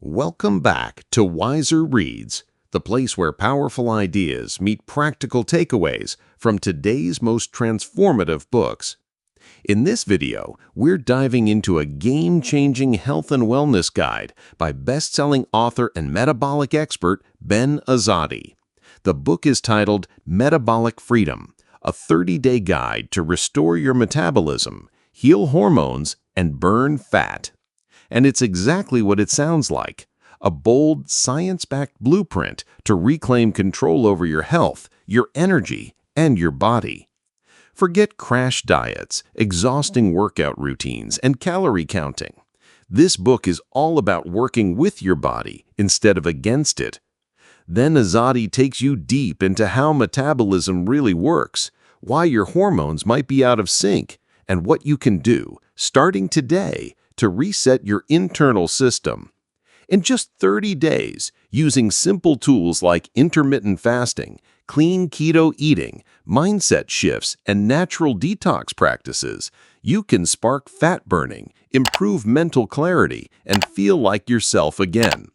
Welcome back to WiserReads, the place where powerful ideas meet practical takeaways from today's most transformative books. In this video, we're diving into a game-changing health and wellness guide by best-selling author and metabolic expert Ben Azadi. The book is titled Metabolic Freedom, a 30-day guide to restore your metabolism, heal hormones, and burn fat. And it's exactly what it sounds like, a bold, science-backed blueprint to reclaim control over your health, your energy, and your body. Forget crash diets, exhausting workout routines, and calorie counting. This book is all about working with your body instead of against it. Then Azadi takes you deep into how metabolism really works, why your hormones might be out of sync, and what you can do, starting today, to reset your internal system. In just 30 days, using simple tools like intermittent fasting, clean keto eating, mindset shifts, and natural detox practices, you can spark fat burning, improve mental clarity, and feel like yourself again.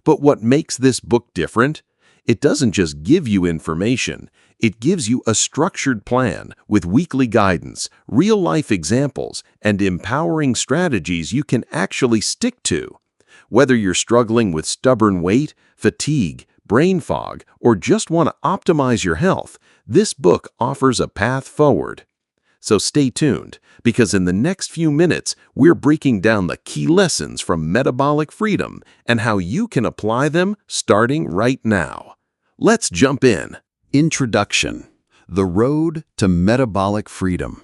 But what makes this book different? It doesn't just give you information. It gives you a structured plan with weekly guidance, real-life examples, and empowering strategies you can actually stick to. Whether you're struggling with stubborn weight, fatigue, brain fog, or just want to optimize your health, this book offers a path forward. So stay tuned, because in the next few minutes, we're breaking down the key lessons from Metabolic Freedom and how you can apply them starting right now. Let's jump in. Introduction: The Road to Metabolic Freedom.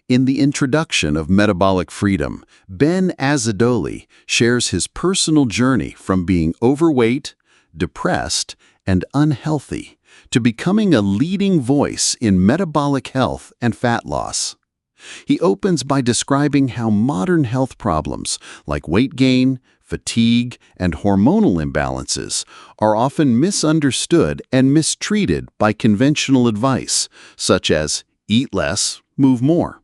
In the introduction of Metabolic Freedom, Ben Azadi shares his personal journey from being overweight, depressed, and unhealthy to becoming a leading voice in metabolic health and fat loss. He opens by describing how modern health problems like weight gain, fatigue, and hormonal imbalances are often misunderstood and mistreated by conventional advice, such as eat less, move more.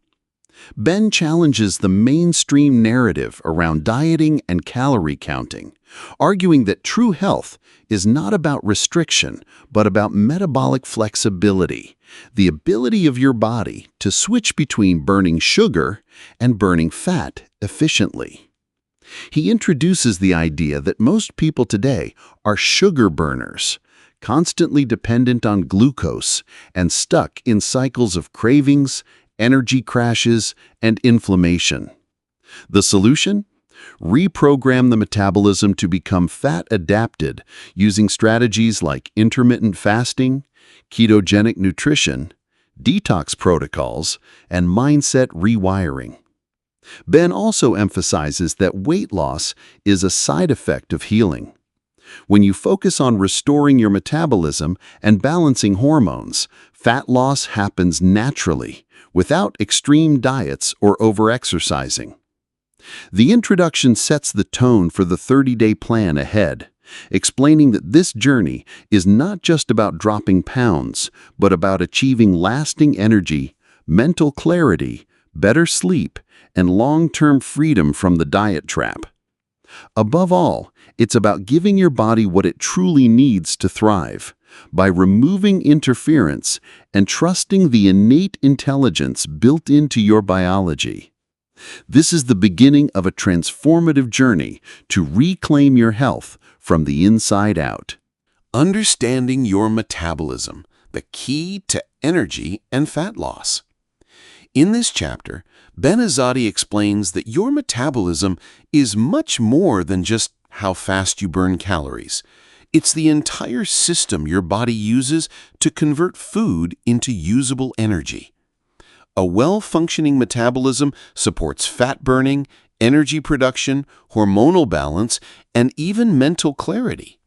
Ben challenges the mainstream narrative around dieting and calorie counting, arguing that true health is not about restriction, but about metabolic flexibility, the ability of your body to switch between burning sugar and burning fat efficiently. He introduces the idea that most people today are sugar burners, constantly dependent on glucose and stuck in cycles of cravings, energy crashes, and inflammation. The solution? Reprogram the metabolism to become fat-adapted using strategies like intermittent fasting, ketogenic nutrition, detox protocols, and mindset rewiring. Ben also emphasizes that weight loss is a side effect of healing. When you focus on restoring your metabolism and balancing hormones, fat loss happens naturally, without extreme diets or overexercising. The introduction sets the tone for the 30-day plan ahead, explaining that this journey is not just about dropping pounds, but about achieving lasting energy, mental clarity, better sleep, and long-term freedom from the diet trap. Above all, it's about giving your body what it truly needs to thrive, by removing interference and trusting the innate intelligence built into your biology. This is the beginning of a transformative journey to reclaim your health from the inside out. Understanding your metabolism, the key to energy and fat loss. In this chapter, Ben Azadi explains that your metabolism is much more than just how fast you burn calories. It's the entire system your body uses to convert food into usable energy. A well-functioning metabolism supports fat burning, energy production, hormonal balance, and even mental clarity.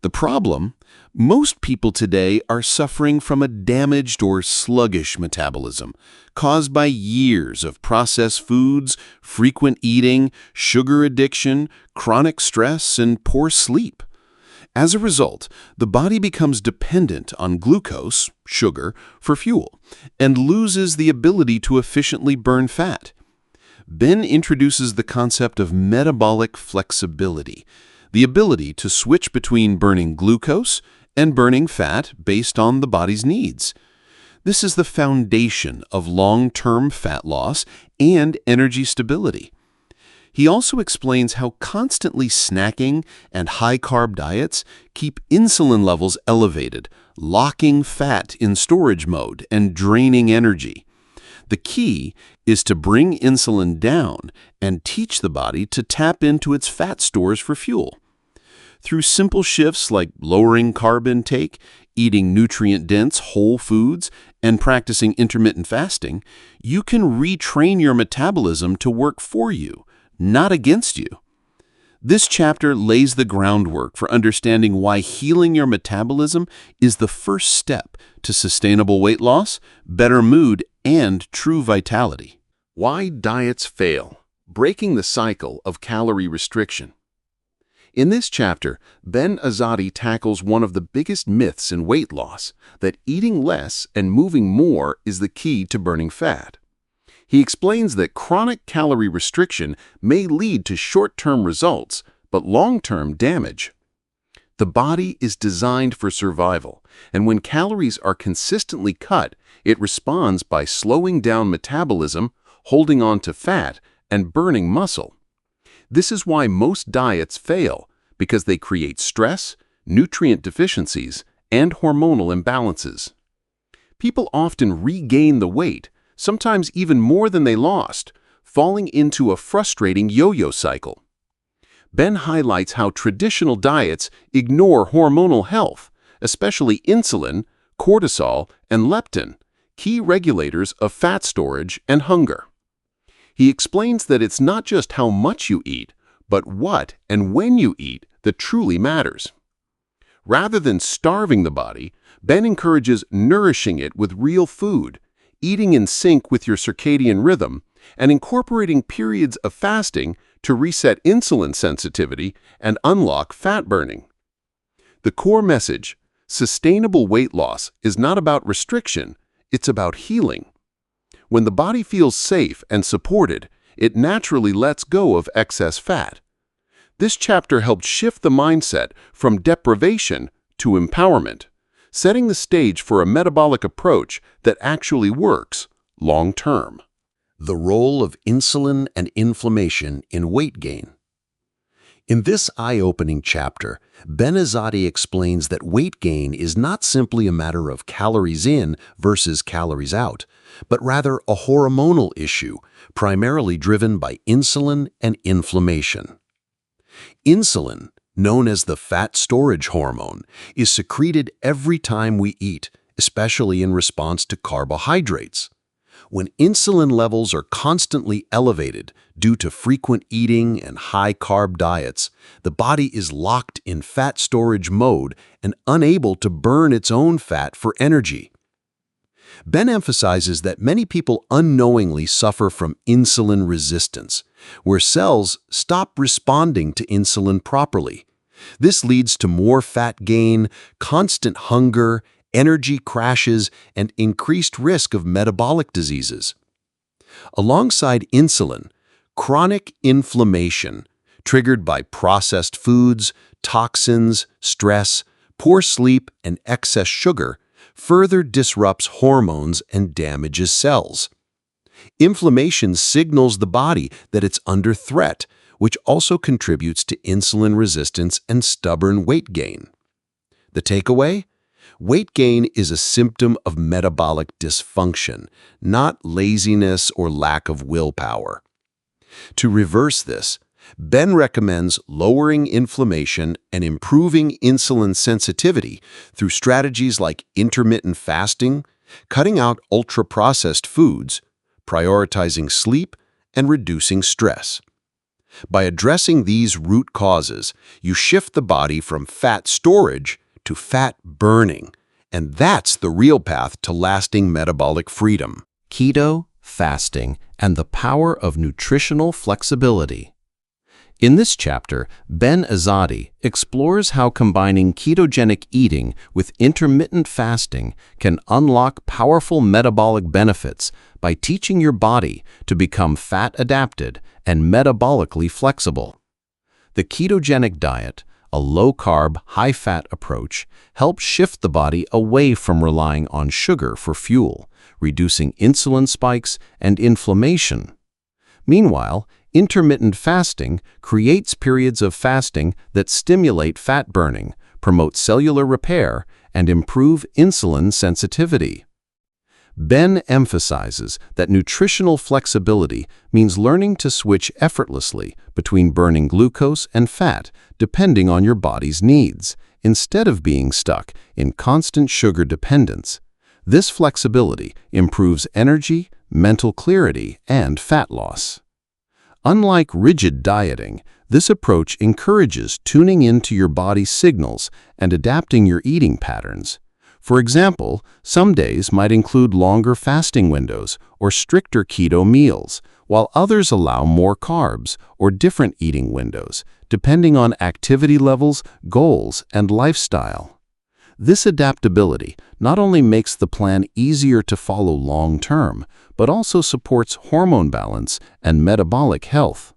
The problem? Most people today are suffering from a damaged or sluggish metabolism caused by years of processed foods, frequent eating, sugar addiction, chronic stress, and poor sleep. As a result, the body becomes dependent on glucose, sugar, for fuel, and loses the ability to efficiently burn fat. Ben introduces the concept of metabolic flexibility, the ability to switch between burning glucose and burning fat based on the body's needs. This is the foundation of long-term fat loss and energy stability. He also explains how constantly snacking and high-carb diets keep insulin levels elevated, locking fat in storage mode and draining energy. The key is to bring insulin down and teach the body to tap into its fat stores for fuel. Through simple shifts like lowering carb intake, eating nutrient-dense whole foods, and practicing intermittent fasting, you can retrain your metabolism to work for you, not against you. This chapter lays the groundwork for understanding why healing your metabolism is the first step to sustainable weight loss, better mood, and true vitality. Why diets fail. Breaking the cycle of calorie restriction. In this chapter, Ben Azadi tackles one of the biggest myths in weight loss, that eating less and moving more is the key to burning fat. He explains that chronic calorie restriction may lead to short-term results, but long-term damage. The body is designed for survival, and when calories are consistently cut, it responds by slowing down metabolism, holding on to fat, and burning muscle. This is why most diets fail, because they create stress, nutrient deficiencies, and hormonal imbalances. People often regain the weight, sometimes even more than they lost, falling into a frustrating yo-yo cycle. Ben highlights how traditional diets ignore hormonal health, especially insulin, cortisol, and leptin, key regulators of fat storage and hunger. He explains that it's not just how much you eat, but what and when you eat that truly matters. Rather than starving the body, Ben encourages nourishing it with real food, eating in sync with your circadian rhythm, and incorporating periods of fasting to reset insulin sensitivity and unlock fat burning. The core message, sustainable weight loss, is not about restriction, it's about healing. When the body feels safe and supported, it naturally lets go of excess fat. This chapter helped shift the mindset from deprivation to empowerment, setting the stage for a metabolic approach that actually works long-term. The role of insulin and inflammation in weight gain. In this eye-opening chapter, Ben Azadi explains that weight gain is not simply a matter of calories in versus calories out, but rather a hormonal issue, primarily driven by insulin and inflammation. Insulin, known as the fat storage hormone, is secreted every time we eat, especially in response to carbohydrates. When insulin levels are constantly elevated due to frequent eating and high-carb diets, the body is locked in fat storage mode and unable to burn its own fat for energy. Ben emphasizes that many people unknowingly suffer from insulin resistance, where cells stop responding to insulin properly. This leads to more fat gain, constant hunger, energy crashes, and increased risk of metabolic diseases. Alongside insulin, chronic inflammation, triggered by processed foods, toxins, stress, poor sleep, and excess sugar, further disrupts hormones and damages cells. Inflammation signals the body that it's under threat, which also contributes to insulin resistance and stubborn weight gain. The takeaway? Weight gain is a symptom of metabolic dysfunction, not laziness or lack of willpower. To reverse this, Ben recommends lowering inflammation and improving insulin sensitivity through strategies like intermittent fasting, cutting out ultra-processed foods, prioritizing sleep, and reducing stress. By addressing these root causes, you shift the body from fat storage to fat burning, and that's the real path to lasting metabolic freedom. Keto, fasting, and the power of nutritional flexibility. In this chapter, Ben Azadi explores how combining ketogenic eating with intermittent fasting can unlock powerful metabolic benefits by teaching your body to become fat-adapted and metabolically flexible. The ketogenic diet, a low-carb, high-fat approach, helps shift the body away from relying on sugar for fuel, reducing insulin spikes and inflammation. Meanwhile, intermittent fasting creates periods of fasting that stimulate fat burning, promote cellular repair, and improve insulin sensitivity. Ben emphasizes that nutritional flexibility means learning to switch effortlessly between burning glucose and fat depending on your body's needs, instead of being stuck in constant sugar dependence. This flexibility improves energy, mental clarity, and fat loss. Unlike rigid dieting, this approach encourages tuning into your body's signals and adapting your eating patterns. For example, some days might include longer fasting windows or stricter keto meals, while others allow more carbs or different eating windows, depending on activity levels, goals, and lifestyle. This adaptability not only makes the plan easier to follow long-term, but also supports hormone balance and metabolic health.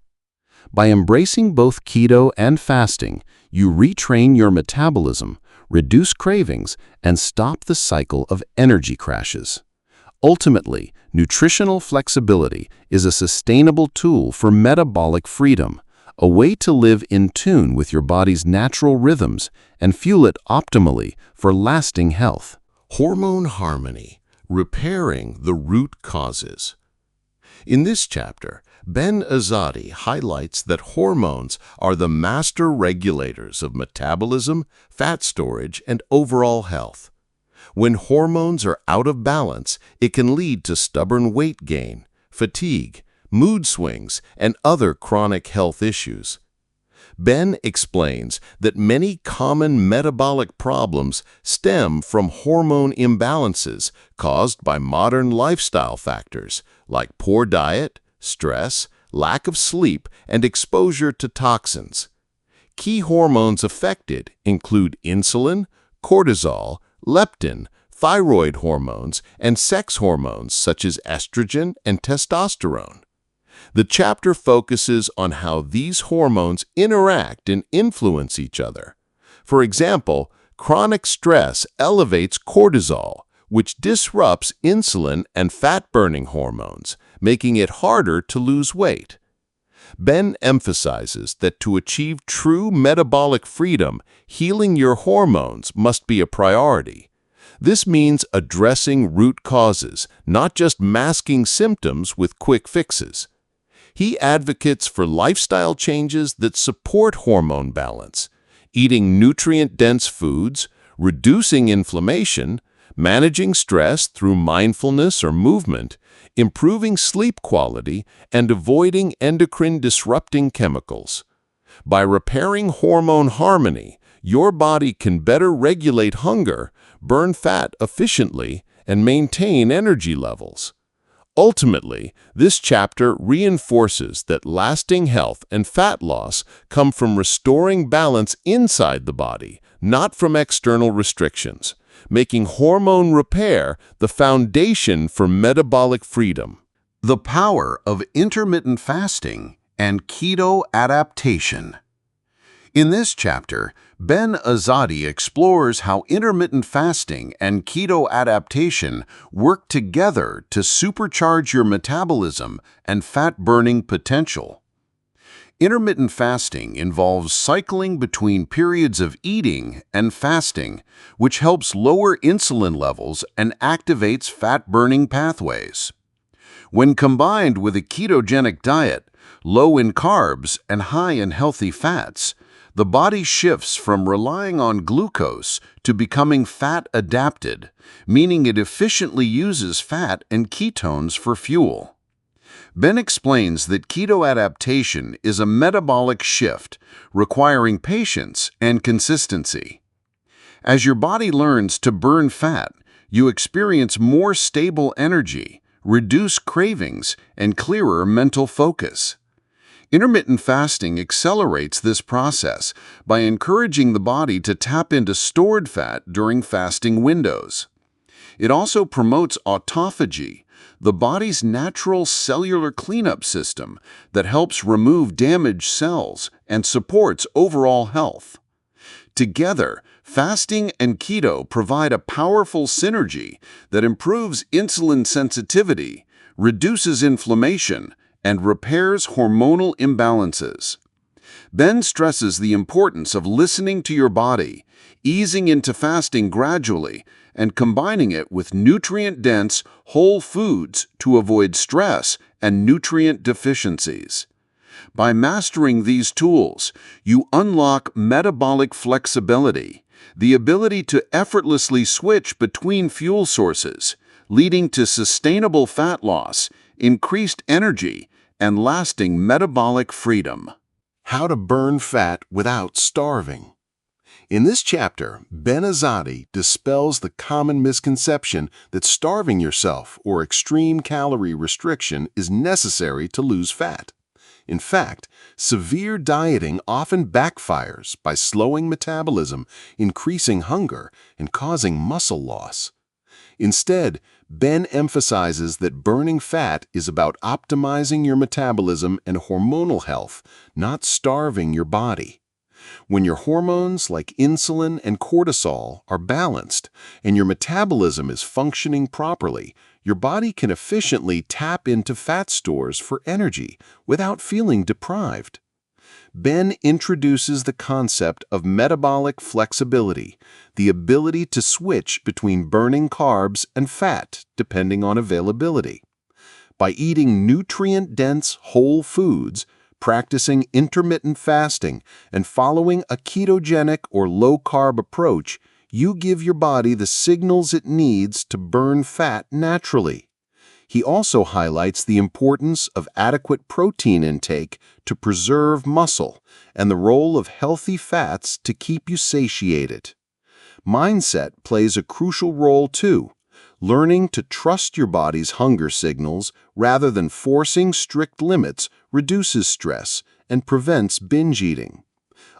By embracing both keto and fasting, you retrain your metabolism, reduce cravings, and stop the cycle of energy crashes. Ultimately, nutritional flexibility is a sustainable tool for metabolic freedom, a way to live in tune with your body's natural rhythms and fuel it optimally for lasting health. Hormone harmony, repairing the root causes. In this chapter, Ben Azadi highlights that hormones are the master regulators of metabolism, fat storage, and overall health. When hormones are out of balance, it can lead to stubborn weight gain, fatigue, mood swings, and other chronic health issues. Ben explains that many common metabolic problems stem from hormone imbalances caused by modern lifestyle factors like poor diet, stress, lack of sleep, and exposure to toxins. Key hormones affected include insulin, cortisol, leptin, thyroid hormones, and sex hormones such as estrogen and testosterone. The chapter focuses on how these hormones interact and influence each other. For example, chronic stress elevates cortisol, which disrupts insulin and fat-burning hormones, making it harder to lose weight. Ben emphasizes that to achieve true metabolic freedom, healing your hormones must be a priority. This means addressing root causes, not just masking symptoms with quick fixes. He advocates for lifestyle changes that support hormone balance, eating nutrient-dense foods, reducing inflammation, managing stress through mindfulness or movement, improving sleep quality, and avoiding endocrine-disrupting chemicals. By repairing hormone harmony, your body can better regulate hunger, burn fat efficiently, and maintain energy levels. Ultimately, this chapter reinforces that lasting health and fat loss come from restoring balance inside the body, not from external restrictions, making hormone repair the foundation for metabolic freedom. The power of intermittent fasting and keto adaptation. In this chapter, Ben Azadi explores how intermittent fasting and keto adaptation work together to supercharge your metabolism and fat-burning potential. Intermittent fasting involves cycling between periods of eating and fasting, which helps lower insulin levels and activates fat-burning pathways. When combined with a ketogenic diet, low in carbs and high in healthy fats, the body shifts from relying on glucose to becoming fat-adapted, meaning it efficiently uses fat and ketones for fuel. Ben explains that keto adaptation is a metabolic shift requiring patience and consistency. As your body learns to burn fat, you experience more stable energy, reduce cravings, and clearer mental focus. Intermittent fasting accelerates this process by encouraging the body to tap into stored fat during fasting windows. It also promotes autophagy, the body's natural cellular cleanup system that helps remove damaged cells and supports overall health. Together, fasting and keto provide a powerful synergy that improves insulin sensitivity, reduces inflammation, and repairs hormonal imbalances. Ben stresses the importance of listening to your body, easing into fasting gradually, and combining it with nutrient-dense, whole foods to avoid stress and nutrient deficiencies. By mastering these tools, you unlock metabolic flexibility, the ability to effortlessly switch between fuel sources, leading to sustainable fat loss, increased energy, and lasting metabolic freedom. How to burn fat without starving. In this chapter, Ben Azadi dispels the common misconception that starving yourself or extreme calorie restriction is necessary to lose fat. In fact, severe dieting often backfires by slowing metabolism, increasing hunger, and causing muscle loss. Instead, Ben emphasizes that burning fat is about optimizing your metabolism and hormonal health, not starving your body. When your hormones like insulin and cortisol are balanced and your metabolism is functioning properly, your body can efficiently tap into fat stores for energy without feeling deprived. Ben introduces the concept of metabolic flexibility, the ability to switch between burning carbs and fat depending on availability. By eating nutrient-dense whole foods, practicing intermittent fasting, and following a ketogenic or low-carb approach, you give your body the signals it needs to burn fat naturally. He also highlights the importance of adequate protein intake to preserve muscle and the role of healthy fats to keep you satiated. Mindset plays a crucial role too. Learning to trust your body's hunger signals rather than forcing strict limits reduces stress and prevents binge eating.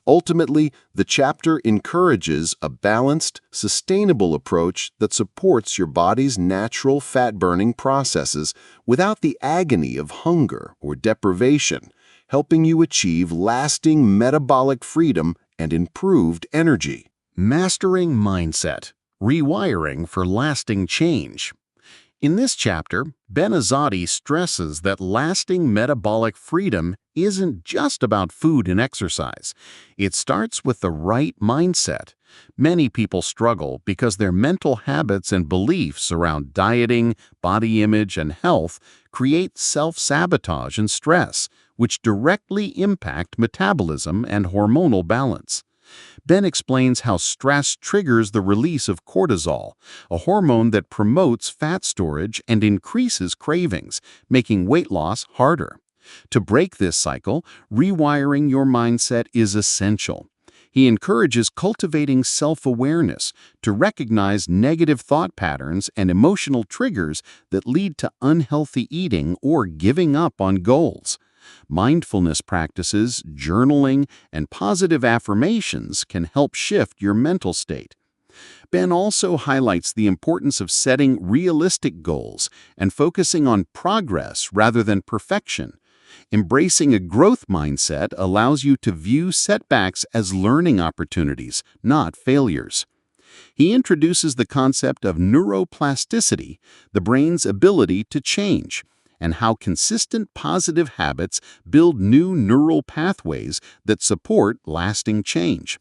Ultimately, the chapter encourages a balanced, sustainable approach that supports your body's natural fat-burning processes without the agony of hunger or deprivation, helping you achieve lasting metabolic freedom and improved energy. Mastering mindset, rewiring for lasting change. In this chapter, Ben Azadi stresses that lasting metabolic freedom isn't just about food and exercise. It starts with the right mindset. Many people struggle because their mental habits and beliefs around dieting, body image, and health create self-sabotage and stress, which directly impact metabolism and hormonal balance. Ben explains how stress triggers the release of cortisol, a hormone that promotes fat storage and increases cravings, making weight loss harder. To break this cycle, rewiring your mindset is essential. He encourages cultivating self-awareness to recognize negative thought patterns and emotional triggers that lead to unhealthy eating or giving up on goals. Mindfulness practices, journaling, and positive affirmations can help shift your mental state. Ben also highlights the importance of setting realistic goals and focusing on progress rather than perfection. Embracing a growth mindset allows you to view setbacks as learning opportunities, not failures. He introduces the concept of neuroplasticity, the brain's ability to change, and how consistent positive habits build new neural pathways that support lasting change.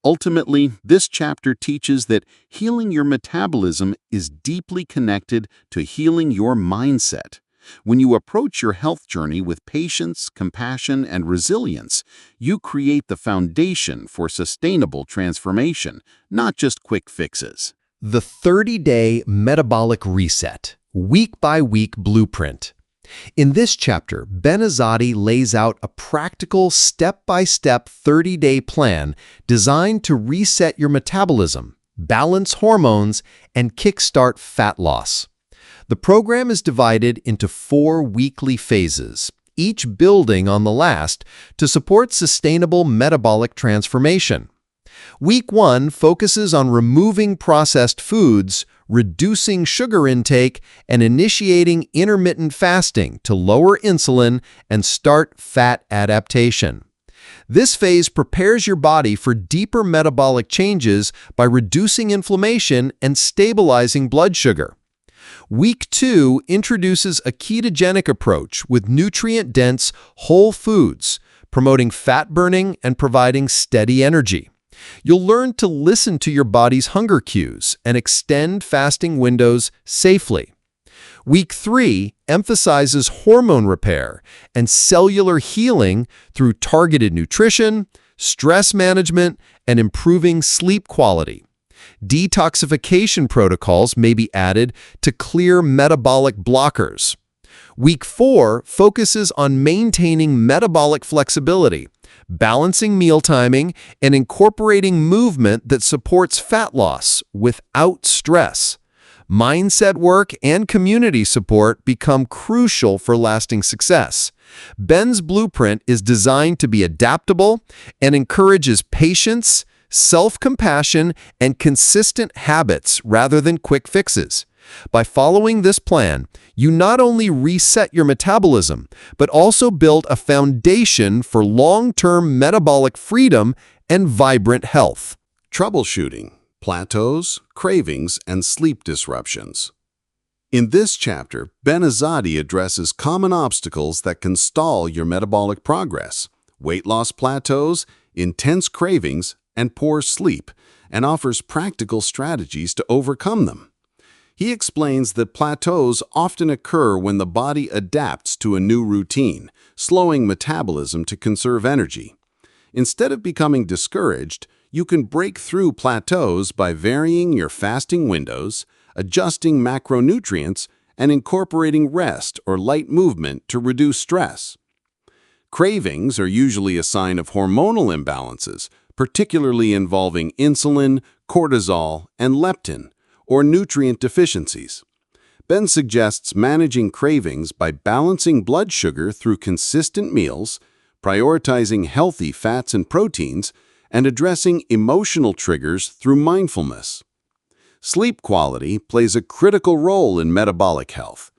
Ultimately, this chapter teaches that healing your metabolism is deeply connected to healing your mindset. When you approach your health journey with patience, compassion, and resilience, you create the foundation for sustainable transformation, not just quick fixes. The 30-Day Metabolic Reset, Week-by-Week Blueprint. In this chapter, Ben Azadi lays out a practical step-by-step 30-day plan designed to reset your metabolism, balance hormones, and kickstart fat loss. The program is divided into 4 weekly phases, each building on the last to support sustainable metabolic transformation. Week 1 focuses on removing processed foods, reducing sugar intake, and initiating intermittent fasting to lower insulin and start fat adaptation. This phase prepares your body for deeper metabolic changes by reducing inflammation and stabilizing blood sugar. Week 2 introduces a ketogenic approach with nutrient-dense whole foods, promoting fat burning and providing steady energy. You'll learn to listen to your body's hunger cues and extend fasting windows safely. Week 3 emphasizes hormone repair and cellular healing through targeted nutrition, stress management, and improving sleep quality. Detoxification protocols may be added to clear metabolic blockers. Week 4 focuses on maintaining metabolic flexibility, balancing meal timing, and incorporating movement that supports fat loss without stress. Mindset work and community support become crucial for lasting success. Ben's blueprint is designed to be adaptable and encourages patience, self-compassion, and consistent habits rather than quick fixes. By following this plan, you not only reset your metabolism, but also build a foundation for long-term metabolic freedom and vibrant health. Troubleshooting, plateaus, cravings, and sleep disruptions. In this chapter, Ben Azadi addresses common obstacles that can stall your metabolic progress, weight loss plateaus, intense cravings, and poor sleep, and offers practical strategies to overcome them. He explains that plateaus often occur when the body adapts to a new routine, slowing metabolism to conserve energy. Instead of becoming discouraged, you can break through plateaus by varying your fasting windows, adjusting macronutrients, and incorporating rest or light movement to reduce stress. Cravings are usually a sign of hormonal imbalances, particularly involving insulin, cortisol, and leptin, or nutrient deficiencies. Ben suggests managing cravings by balancing blood sugar through consistent meals, prioritizing healthy fats and proteins, and addressing emotional triggers through mindfulness. Sleep quality plays a critical role in metabolic health.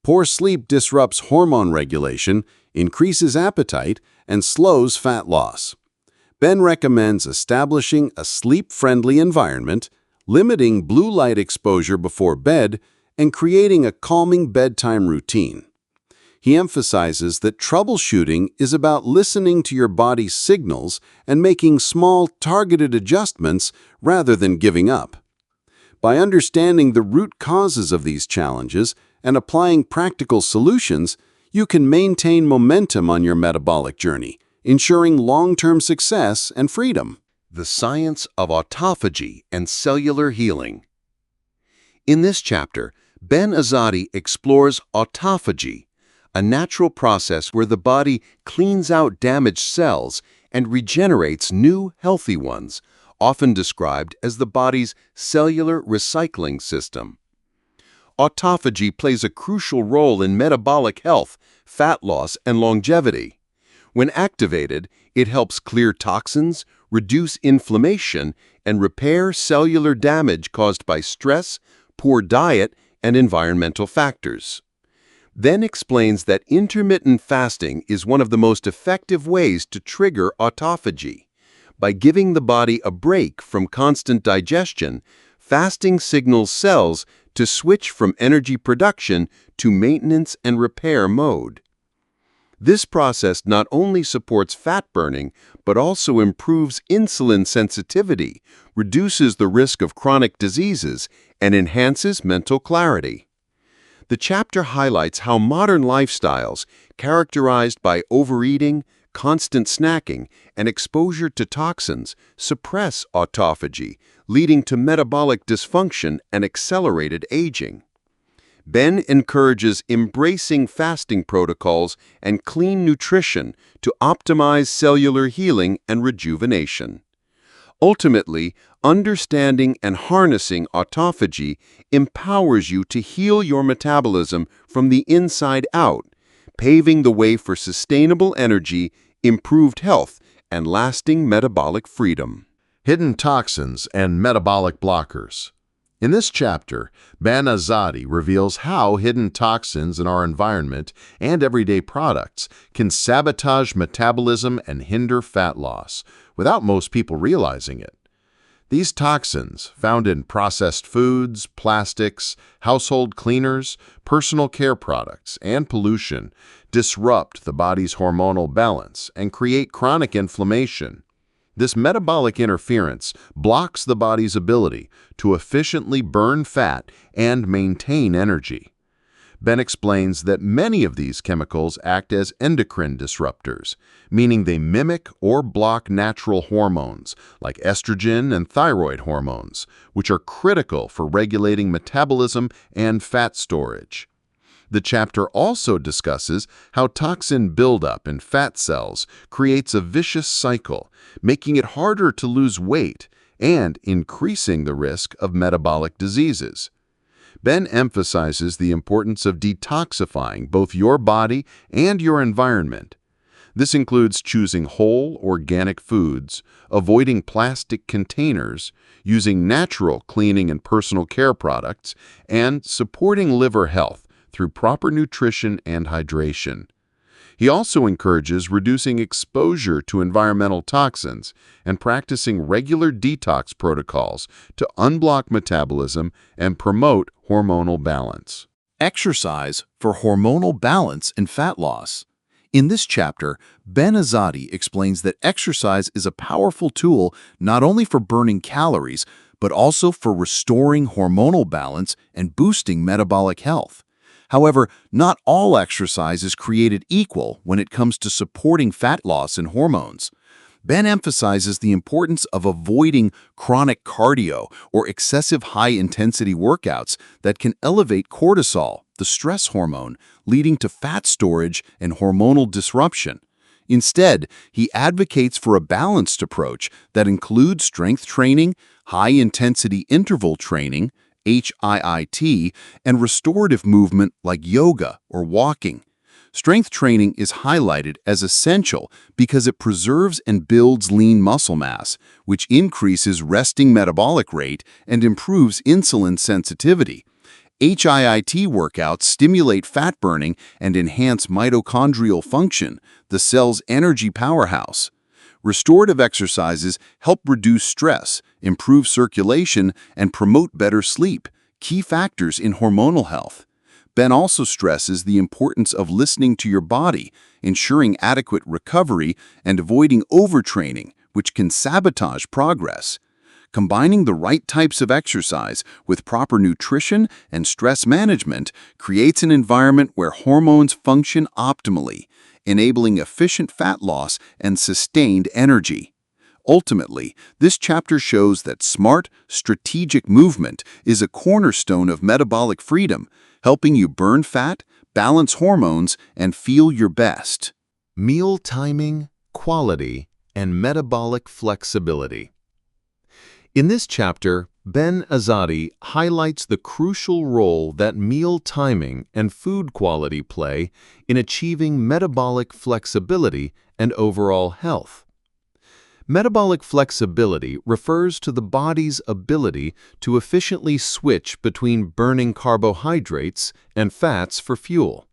Poor sleep disrupts hormone regulation, increases appetite, and slows fat loss. Ben recommends establishing a sleep-friendly environment, limiting blue light exposure before bed, and creating a calming bedtime routine. He emphasizes that troubleshooting is about listening to your body's signals and making small, targeted adjustments rather than giving up. By understanding the root causes of these challenges and applying practical solutions, you can maintain momentum on your metabolic journey, ensuring long-term success and freedom. The science of autophagy and cellular healing. In this chapter, Ben Azadi explores autophagy, a natural process where the body cleans out damaged cells and regenerates new, healthy ones, often described as the body's cellular recycling system. Autophagy plays a crucial role in metabolic health, fat loss, and longevity. When activated, it helps clear toxins, reduce inflammation, and repair cellular damage caused by stress, poor diet, and environmental factors. Ben explains that intermittent fasting is one of the most effective ways to trigger autophagy. By giving the body a break from constant digestion, fasting signals cells to switch from energy production to maintenance and repair mode. This process not only supports fat burning, but also improves insulin sensitivity, reduces the risk of chronic diseases, and enhances mental clarity. The chapter highlights how modern lifestyles, characterized by overeating, constant snacking, and exposure to toxins, suppress autophagy, leading to metabolic dysfunction and accelerated aging. Ben encourages embracing fasting protocols and clean nutrition to optimize cellular healing and rejuvenation. Ultimately, understanding and harnessing autophagy empowers you to heal your metabolism from the inside out, paving the way for sustainable energy, improved health, and lasting metabolic freedom. Hidden toxins and metabolic blockers. In this chapter, Ben Azadi reveals how hidden toxins in our environment and everyday products can sabotage metabolism and hinder fat loss, without most people realizing it. These toxins, found in processed foods, plastics, household cleaners, personal care products, and pollution, disrupt the body's hormonal balance and create chronic inflammation. This metabolic interference blocks the body's ability to efficiently burn fat and maintain energy. Ben explains that many of these chemicals act as endocrine disruptors, meaning they mimic or block natural hormones like estrogen and thyroid hormones, which are critical for regulating metabolism and fat storage. The chapter also discusses how toxin buildup in fat cells creates a vicious cycle, making it harder to lose weight and increasing the risk of metabolic diseases. Ben emphasizes the importance of detoxifying both your body and your environment. This includes choosing whole, organic foods, avoiding plastic containers, using natural cleaning and personal care products, and supporting liver health through proper nutrition and hydration. He also encourages reducing exposure to environmental toxins and practicing regular detox protocols to unblock metabolism and promote hormonal balance. Exercise for hormonal balance and fat loss. In this chapter, Ben Azadi explains that exercise is a powerful tool not only for burning calories, but also for restoring hormonal balance and boosting metabolic health. However, not all exercise is created equal when it comes to supporting fat loss and hormones. Ben emphasizes the importance of avoiding chronic cardio or excessive high-intensity workouts that can elevate cortisol, the stress hormone, leading to fat storage and hormonal disruption. Instead, he advocates for a balanced approach that includes strength training, high-intensity interval training, HIIT, and restorative movement like yoga or walking. Strength training is highlighted as essential because it preserves and builds lean muscle mass, which increases resting metabolic rate and improves insulin sensitivity. HIIT workouts stimulate fat burning and enhance mitochondrial function, the cell's energy powerhouse. Restorative exercises help reduce stress, improve circulation, and promote better sleep, key factors in hormonal health. Ben also stresses the importance of listening to your body, ensuring adequate recovery, and avoiding overtraining, which can sabotage progress. Combining the right types of exercise with proper nutrition and stress management creates an environment where hormones function optimally, enabling efficient fat loss and sustained energy. Ultimately, this chapter shows that smart, strategic movement is a cornerstone of metabolic freedom, helping you burn fat, balance hormones, and feel your best. Meal timing, quality, and metabolic flexibility. In this chapter, Ben Azadi highlights the crucial role that meal timing and food quality play in achieving metabolic flexibility and overall health. Metabolic flexibility refers to the body's ability to efficiently switch between burning carbohydrates and fats for fuel.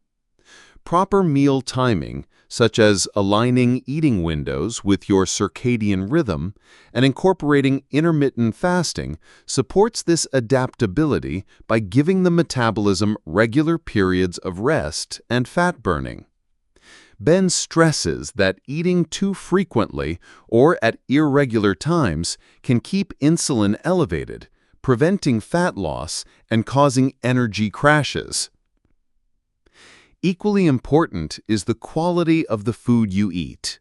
Proper meal timing, such as aligning eating windows with your circadian rhythm and incorporating intermittent fasting, supports this adaptability by giving the metabolism regular periods of rest and fat burning. Ben stresses that eating too frequently or at irregular times can keep insulin elevated, preventing fat loss and causing energy crashes. Equally important is the quality of the food you eat.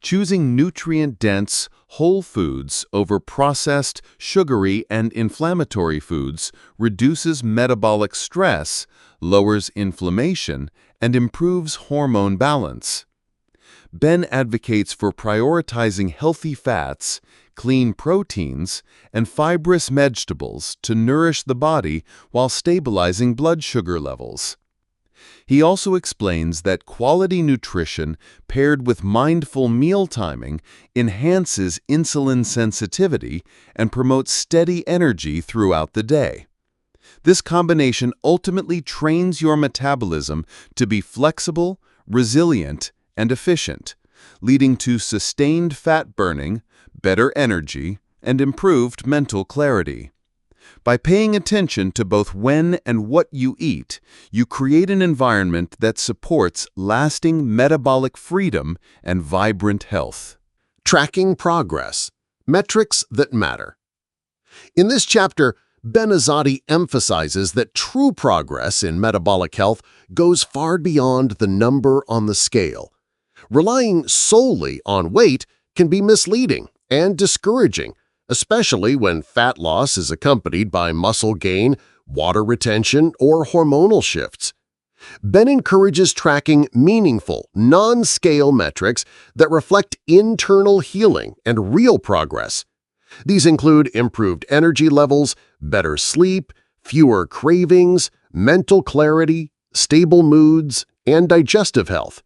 Choosing nutrient-dense, whole foods over processed, sugary, and inflammatory foods reduces metabolic stress, lowers inflammation, and improves hormone balance. Ben advocates for prioritizing healthy fats, clean proteins, and fibrous vegetables to nourish the body while stabilizing blood sugar levels. He also explains that quality nutrition paired with mindful meal timing enhances insulin sensitivity and promotes steady energy throughout the day. This combination ultimately trains your metabolism to be flexible, resilient, and efficient, leading to sustained fat burning, better energy, and improved mental clarity. By paying attention to both when and what you eat, you create an environment that supports lasting metabolic freedom and vibrant health. Tracking progress. Metrics that matter. In this chapter, Ben Azadi emphasizes that true progress in metabolic health goes far beyond the number on the scale. Relying solely on weight can be misleading and discouraging, especially when fat loss is accompanied by muscle gain, water retention, or hormonal shifts. Ben encourages tracking meaningful, non-scale metrics that reflect internal healing and real progress. These include improved energy levels, better sleep, fewer cravings, mental clarity, stable moods, and digestive health.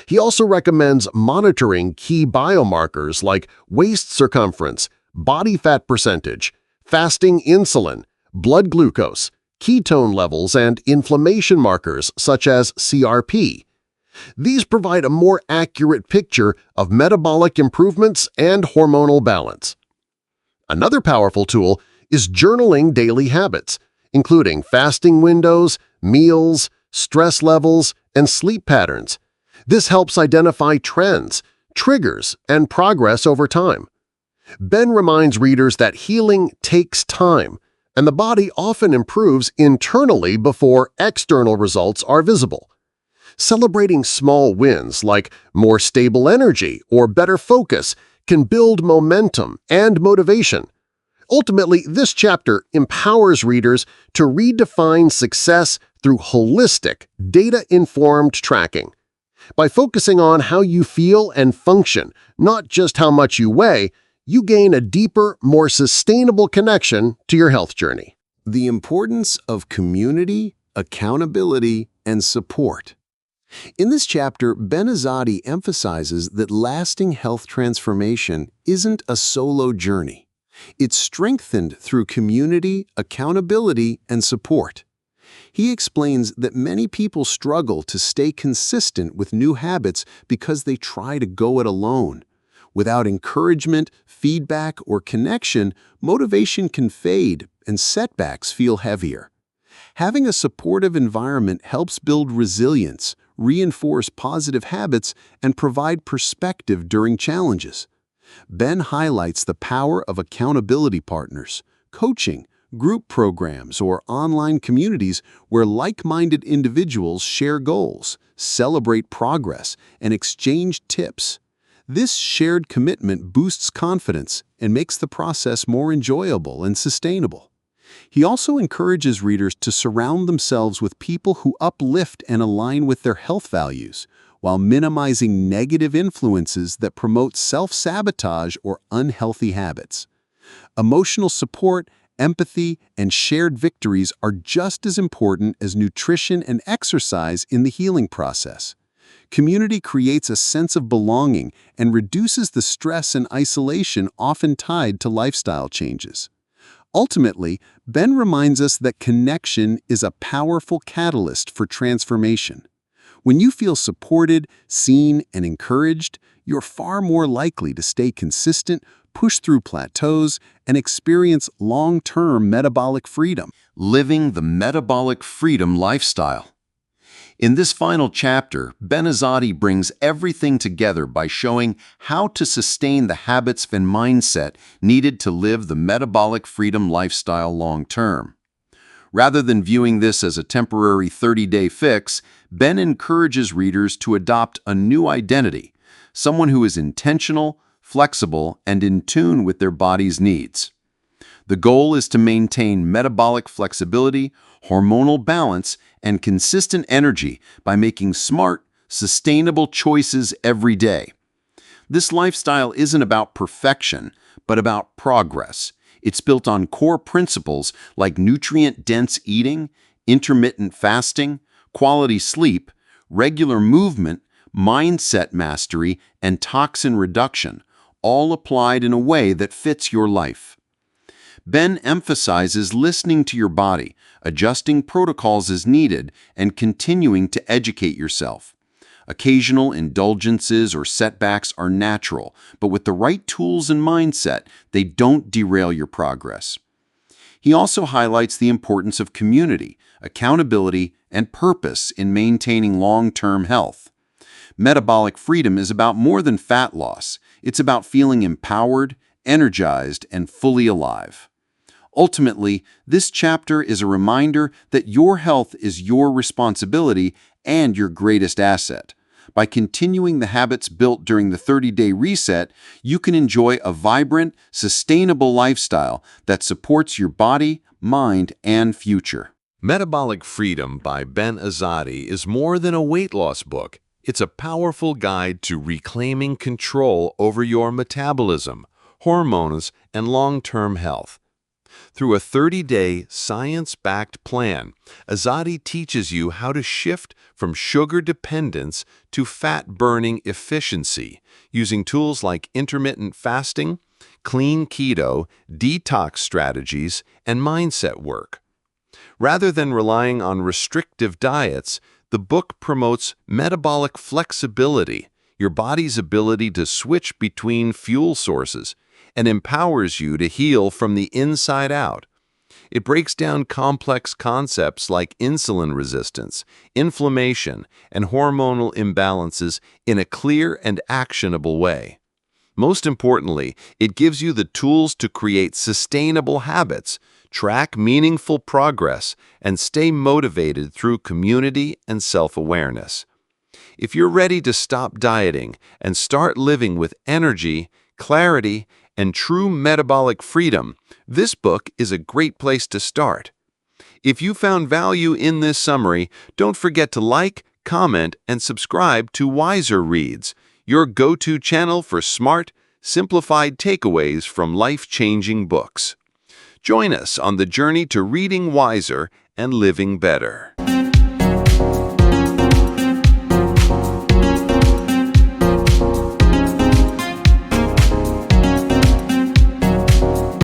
He also recommends monitoring key biomarkers like waist circumference, body fat percentage, fasting insulin, blood glucose, ketone levels, and inflammation markers such as CRP. These provide a more accurate picture of metabolic improvements and hormonal balance. Another powerful tool is journaling daily habits, including fasting windows, meals, stress levels, and sleep patterns. This helps identify trends, triggers, and progress over time. Ben reminds readers that healing takes time, and the body often improves internally before external results are visible. Celebrating small wins like more stable energy or better focus can build momentum and motivation. Ultimately, this chapter empowers readers to redefine success through holistic, data-informed tracking. By focusing on how you feel and function, not just how much you weigh, you gain a deeper, more sustainable connection to your health journey. The importance of community, accountability, and support. In this chapter, Ben Azadi emphasizes that lasting health transformation isn't a solo journey. It's strengthened through community, accountability, and support. He explains that many people struggle to stay consistent with new habits because they try to go it alone. Without encouragement, feedback, or connection, motivation can fade and setbacks feel heavier. Having a supportive environment helps build resilience, reinforce positive habits, and provide perspective during challenges. Ben highlights the power of accountability partners, coaching, group programs, or online communities where like-minded individuals share goals, celebrate progress, and exchange tips. This shared commitment boosts confidence and makes the process more enjoyable and sustainable. He also encourages readers to surround themselves with people who uplift and align with their health values, while minimizing negative influences that promote self-sabotage or unhealthy habits. Emotional support, empathy, and shared victories are just as important as nutrition and exercise in the healing process. Community creates a sense of belonging and reduces the stress and isolation often tied to lifestyle changes. Ultimately, Ben reminds us that connection is a powerful catalyst for transformation. When you feel supported, seen, and encouraged, you're far more likely to stay consistent, push through plateaus, and experience long-term metabolic freedom. Living the metabolic freedom lifestyle. In this final chapter, Ben Azadi brings everything together by showing how to sustain the habits and mindset needed to live the metabolic freedom lifestyle long-term. Rather than viewing this as a temporary 30-day fix, Ben encourages readers to adopt a new identity, someone who is intentional, flexible, and in tune with their body's needs. The goal is to maintain metabolic flexibility, hormonal balance, and consistent energy by making smart, sustainable choices every day. This lifestyle isn't about perfection, but about progress. It's built on core principles like nutrient-dense eating, intermittent fasting, quality sleep, regular movement, mindset mastery, and toxin reduction, all applied in a way that fits your life. Ben emphasizes listening to your body, adjusting protocols as needed, and continuing to educate yourself. Occasional indulgences or setbacks are natural, but with the right tools and mindset, they don't derail your progress. He also highlights the importance of community, accountability, and purpose in maintaining long-term health. Metabolic freedom is about more than fat loss. It's about feeling empowered, energized, and fully alive. Ultimately, this chapter is a reminder that your health is your responsibility and your greatest asset. By continuing the habits built during the 30-day reset, you can enjoy a vibrant, sustainable lifestyle that supports your body, mind, and future. Metabolic Freedom by Ben Azadi is more than a weight loss book. It's a powerful guide to reclaiming control over your metabolism, hormones, and long-term health. Through a 30-day, science-backed plan, Azadi teaches you how to shift from sugar dependence to fat-burning efficiency using tools like intermittent fasting, clean keto, detox strategies, and mindset work. Rather than relying on restrictive diets, the book promotes metabolic flexibility, your body's ability to switch between fuel sources, and empowers you to heal from the inside out. It breaks down complex concepts like insulin resistance, inflammation, and hormonal imbalances in a clear and actionable way. Most importantly, it gives you the tools to create sustainable habits, track meaningful progress, and stay motivated through community and self-awareness. If you're ready to stop dieting and start living with energy, clarity, and true metabolic freedom, this book is a great place to start. If you found value in this summary, don't forget to like, comment, and subscribe to WiserReads, your go-to channel for smart, simplified takeaways from life-changing books. Join us on the journey to reading wiser and living better.